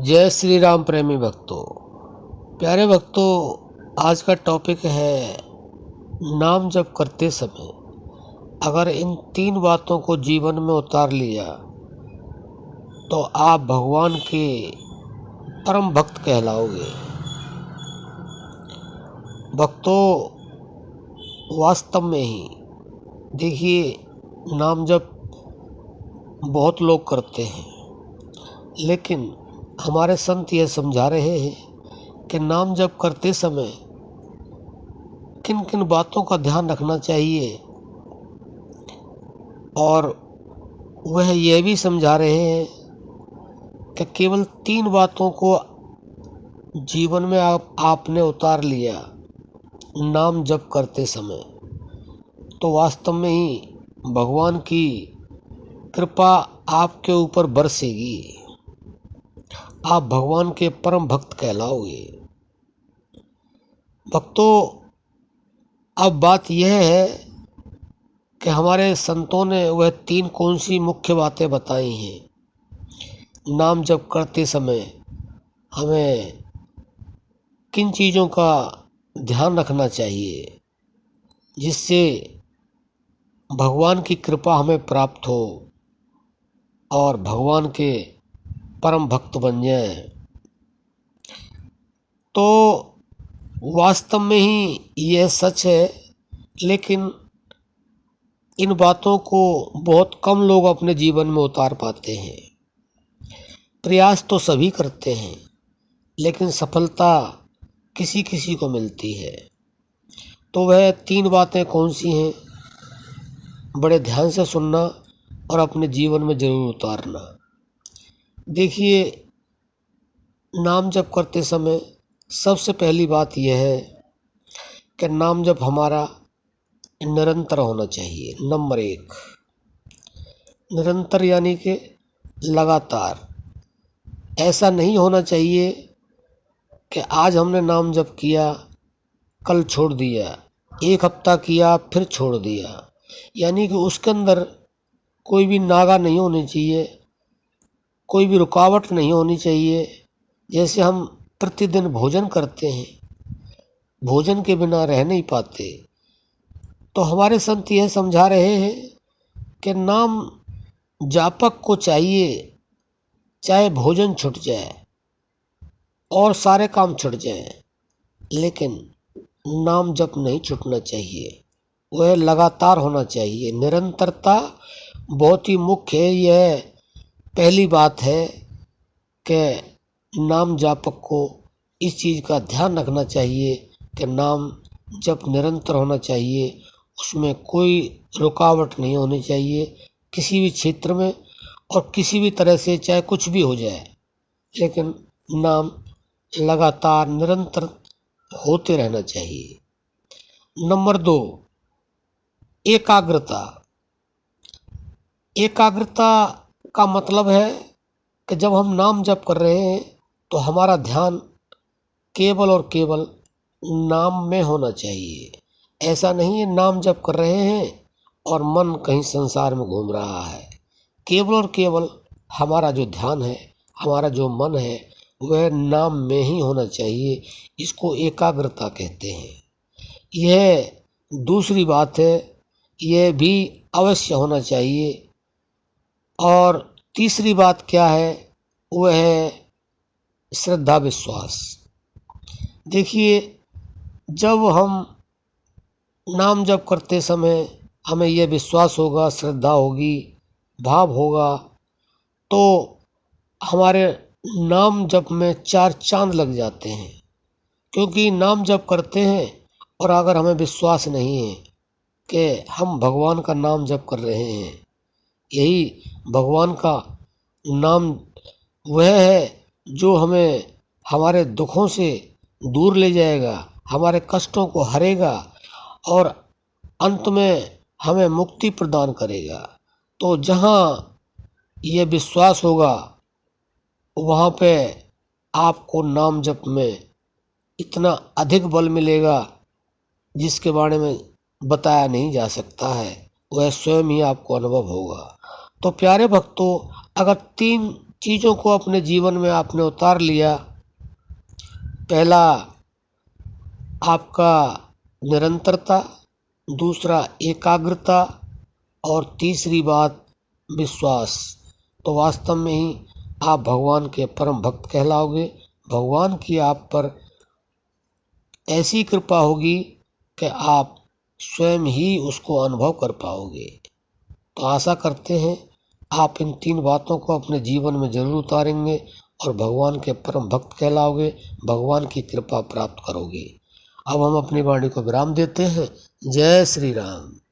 जय श्री राम प्रेमी भक्तों। प्यारे भक्तों, आज का टॉपिक है नाम जप करते समय अगर इन 3 बातों को जीवन में उतार लिया तो आप भगवान के परम भक्त कहलाओगे। भक्तों, वास्तव में ही देखिए, नाम जप बहुत लोग करते हैं, लेकिन हमारे संत ये समझा रहे हैं कि नाम जप करते समय किन किन बातों का ध्यान रखना चाहिए, और वह यह भी समझा रहे हैं कि केवल 3 बातों को जीवन में आपने उतार लिया नाम जप करते समय तो वास्तव में ही भगवान की कृपा आपके ऊपर बरसेगी। आप भगवान के परम भक्त कहलाओगे। भक्तों, अब बात यह है कि हमारे संतों ने वह 3 कौन सी मुख्य बातें बताई हैं। नाम जप करते समय हमें किन चीज़ों का ध्यान रखना चाहिए जिससे भगवान की कृपा हमें प्राप्त हो और भगवान के परम भक्त बन जाए। तो वास्तव में ही यह सच है, लेकिन इन बातों को बहुत कम लोग अपने जीवन में उतार पाते हैं। प्रयास तो सभी करते हैं, लेकिन सफलता किसी किसी को मिलती है। तो वह 3 बातें कौन सी हैं, बड़े ध्यान से सुनना और अपने जीवन में ज़रूर उतारना। देखिए, नाम जप करते समय सबसे पहली बात यह है कि नाम जप हमारा निरंतर होना चाहिए। नंबर 1, निरंतर यानी कि लगातार। ऐसा नहीं होना चाहिए कि आज हमने नाम जप किया, कल छोड़ दिया, 1 हफ्ता किया फिर छोड़ दिया। यानी कि उसके अंदर कोई भी नागा नहीं होनी चाहिए, कोई भी रुकावट नहीं होनी चाहिए। जैसे हम प्रतिदिन भोजन करते हैं, भोजन के बिना रह नहीं पाते, तो हमारे संत यह समझा रहे हैं कि नाम जापक को चाहिए चाहे भोजन छूट जाए और सारे काम छूट जाए, लेकिन नाम जप नहीं छूटना चाहिए। वह लगातार होना चाहिए। निरंतरता बहुत ही मुख्य है। यह पहली बात है कि नाम जापक को इस चीज़ का ध्यान रखना चाहिए कि नाम जप निरंतर होना चाहिए, उसमें कोई रुकावट नहीं होनी चाहिए किसी भी क्षेत्र में और किसी भी तरह से, चाहे कुछ भी हो जाए, लेकिन नाम लगातार निरंतर होते रहना चाहिए। नंबर 2, एकाग्रता। एकाग्रता का मतलब है कि जब हम नाम जप कर रहे हैं तो हमारा ध्यान केवल और केवल नाम में होना चाहिए। ऐसा नहीं है नाम जप कर रहे हैं और मन कहीं संसार में घूम रहा है। केवल और केवल हमारा जो ध्यान है, हमारा जो मन है, वह नाम में ही होना चाहिए। इसको एकाग्रता कहते हैं। यह दूसरी बात है, यह भी अवश्य होना चाहिए। और तीसरी बात क्या है, वह है श्रद्धा विश्वास। देखिए, जब हम नाम जप करते समय हमें यह विश्वास होगा, श्रद्धा होगी, भाव होगा, तो हमारे नाम जप में 4 चांद लग जाते हैं। क्योंकि नाम जप करते हैं और अगर हमें विश्वास नहीं है कि हम भगवान का नाम जप कर रहे हैं, यही भगवान का नाम वह है जो हमें हमारे दुखों से दूर ले जाएगा, हमारे कष्टों को हरेगा और अंत में हमें मुक्ति प्रदान करेगा। तो जहाँ ये विश्वास होगा, वहाँ पे आपको नाम जप में इतना अधिक बल मिलेगा जिसके बारे में बताया नहीं जा सकता है। वह स्वयं ही आपको अनुभव होगा। तो प्यारे भक्तों, अगर 3 चीज़ों को अपने जीवन में आपने उतार लिया। पहला आपका निरंतरता, दूसरा एकाग्रता और तीसरी बात विश्वास। तो वास्तव में ही आप भगवान के परम भक्त कहलाओगे। भगवान की आप पर ऐसी कृपा होगी कि आप स्वयं ही उसको अनुभव कर पाओगे। तो आशा करते हैं आप इन 3 बातों को अपने जीवन में जरूर उतारेंगे और भगवान के परम भक्त कहलाओगे, भगवान की कृपा प्राप्त करोगे। अब हम अपनी वाणी को विराम देते हैं। जय श्री राम।